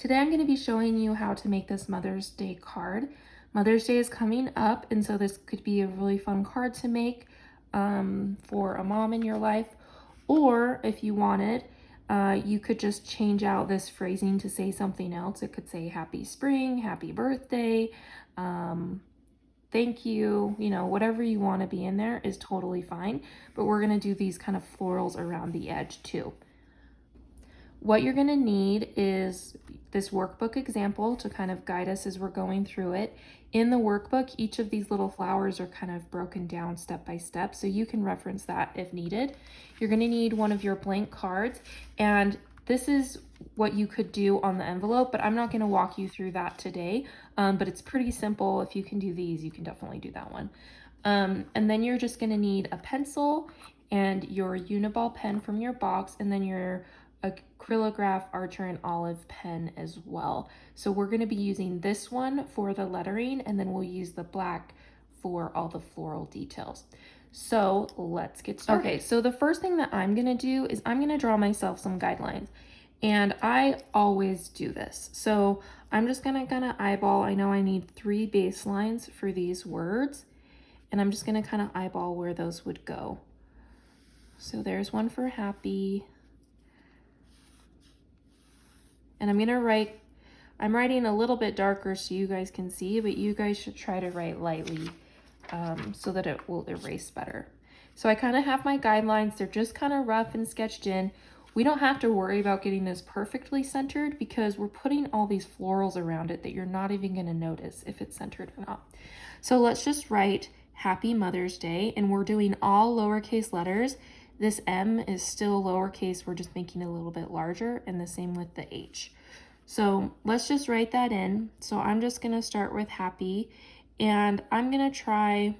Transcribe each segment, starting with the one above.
Today I'm going to be showing you how to make this Mother's Day card. Mother's Day is coming up, and so this could be a really fun card to make for a mom in your life. Or if you wanted, you could just change out this phrasing to say something else. It could say happy spring, happy birthday, thank you, whatever you want to be in there is totally fine. But we're going to do these kind of florals around the edge too. What you're going to need is this workbook example to kind of guide us as we're going through it. In the workbook, each of these little flowers are kind of broken down step by step, so you can reference that if needed. You're going to need one of your blank cards, and this is what you could do on the envelope, but I'm not going to walk you through that today, but it's pretty simple. If you can do these, you can definitely do that one. And then you're just going to need a pencil and your Uniball pen from your box, and then your Acrylograph Archer and Olive pen as well. So we're going to be using this one for the lettering, and then we'll use the black for all the floral details. So let's get started. Okay, so the first thing that I'm going to do is I'm going to draw myself some guidelines, and I always do this. So I'm just going to eyeball. I know I need 3 baselines for these words, and I'm just going to kind of eyeball where those would go. So there's one for happy. And I'm writing a little bit darker so you guys can see, but you guys should try to write lightly so that it will erase better. So I kind of have my guidelines. They're just kind of rough and sketched in. We don't have to worry about getting this perfectly centered because we're putting all these florals around it that you're not even going to notice if it's centered or not. So let's just write Happy Mother's Day, and we're doing all lowercase letters. This M is still lowercase, we're just making it a little bit larger, and the same with the H. So let's just write that in. So I'm just gonna start with happy, and I'm gonna try,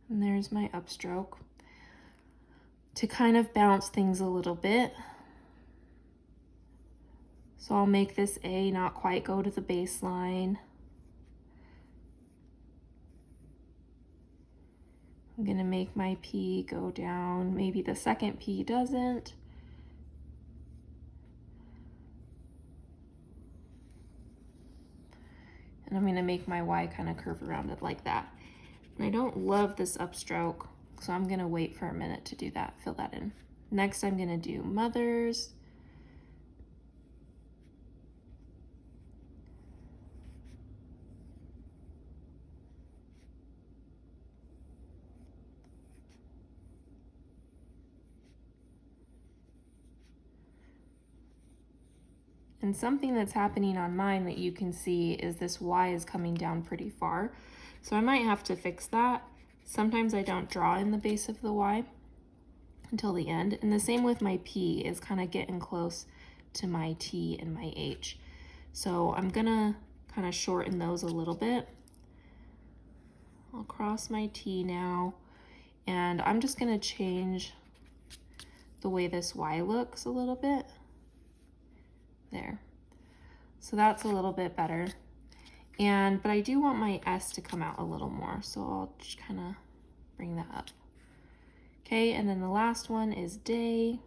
and there's my upstroke, to kind of bounce things a little bit. So I'll make this A not quite go to the baseline. I'm gonna make my P go down. Maybe the second P doesn't. And I'm gonna make my Y kind of curve around it like that. And I don't love this upstroke, so I'm gonna wait for a minute to do that, fill that in. Next, I'm gonna do mothers. And something that's happening on mine that you can see is this Y is coming down pretty far. So I might have to fix that. Sometimes I don't draw in the base of the Y until the end. And the same with my P is kind of getting close to my T and my H. So I'm gonna kind of shorten those a little bit. I'll cross my T now, and I'm just gonna change the way this Y looks a little bit. There. So that's a little bit better. But I do want my S to come out a little more, so I'll just kind of bring that up. Okay, and then the last one is day.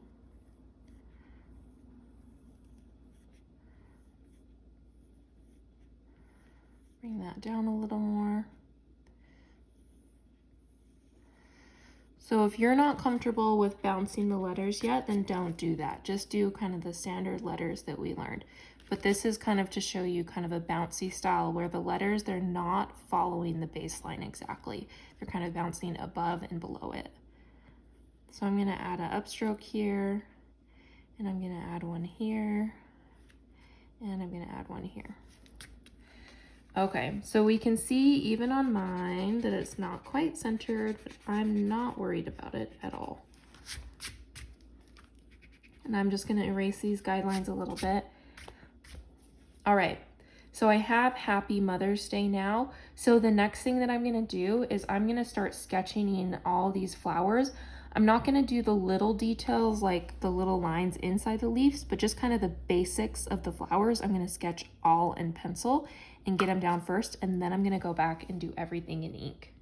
Bring that down a little more. So if you're not comfortable with bouncing the letters yet, then don't do that. Just do kind of the standard letters that we learned. But this is kind of to show you kind of a bouncy style where the letters, they're not following the baseline exactly. They're kind of bouncing above and below it. So I'm gonna add an upstroke here, and I'm gonna add one here, and I'm gonna add one here. Okay, so we can see even on mine that it's not quite centered, but I'm not worried about it at all. And I'm just gonna erase these guidelines a little bit. All right, so I have Happy Mother's Day now. So the next thing that I'm gonna do is I'm gonna start sketching in all these flowers. I'm not gonna do the little details like the little lines inside the leaves, but just kind of the basics of the flowers. I'm gonna sketch all in pencil and get them down first, and then I'm gonna go back and do everything in ink.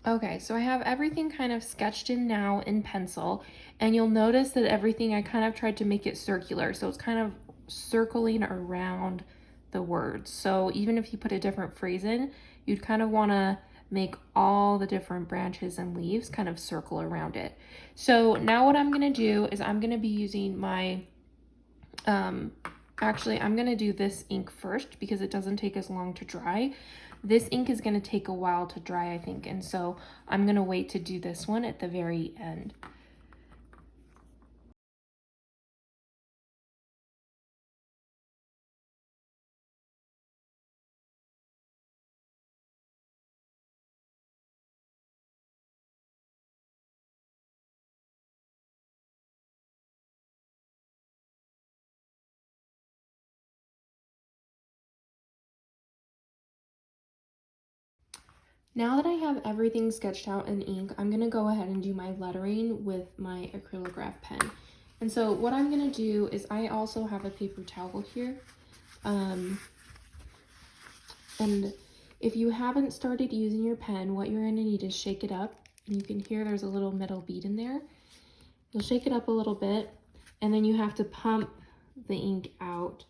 Okay, so I have everything kind of sketched in now in pencil, and you'll notice that everything, I kind of tried to make it circular, so it's kind of circling around the words. So even if you put a different phrase in, you'd kind of want to make all the different branches and leaves kind of circle around it. So now what I'm going to do is I'm going to be using my, actually I'm going to do this ink first because it doesn't take as long to dry. This ink is going to take a while to dry, I think, and so I'm going to wait to do this one at the very end. Now that I have everything sketched out in ink, I'm going to go ahead and do my lettering with my Acrylograph pen. And so what I'm going to do is I also have a paper towel here. And if you haven't started using your pen, what you're going to need is shake it up. And you can hear there's a little metal bead in there. You'll shake it up a little bit, and then you have to pump the ink out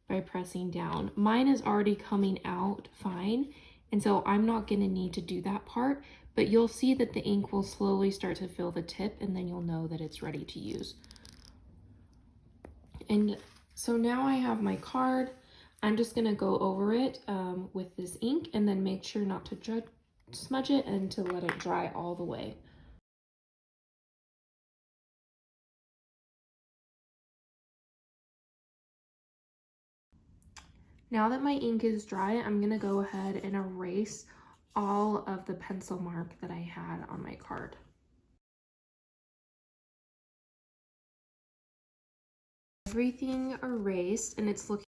by pressing down. Mine is already coming out fine, and so I'm not going to need to do that part, but you'll see that the ink will slowly start to fill the tip, and then you'll know that it's ready to use. And so now I have my card. I'm just going to go over it with this ink, and then make sure not to smudge it and to let it dry all the way. Now that my ink is dry, I'm going to go ahead and erase all of the pencil mark that I had on my card. Everything erased, and it's looking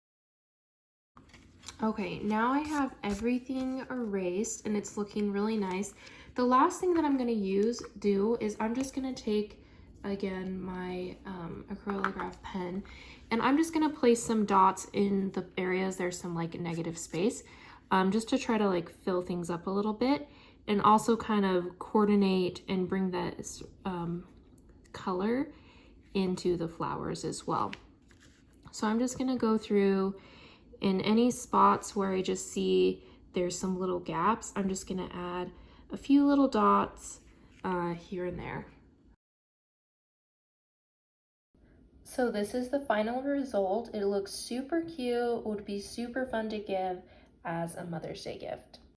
okay. Now I have everything erased and it's looking really nice. The last thing that I'm going to do is I'm just going to take again my Acrylograph pen, and I'm just going to place some dots in the areas there's some like negative space, just to try to like fill things up a little bit, and also kind of coordinate and bring that color into the flowers as well. So I'm just going to go through in any spots where I just see there's some little gaps. I'm just going to add a few little dots here and there. So this is the final result. It looks super cute, would be super fun to give as a Mother's Day gift.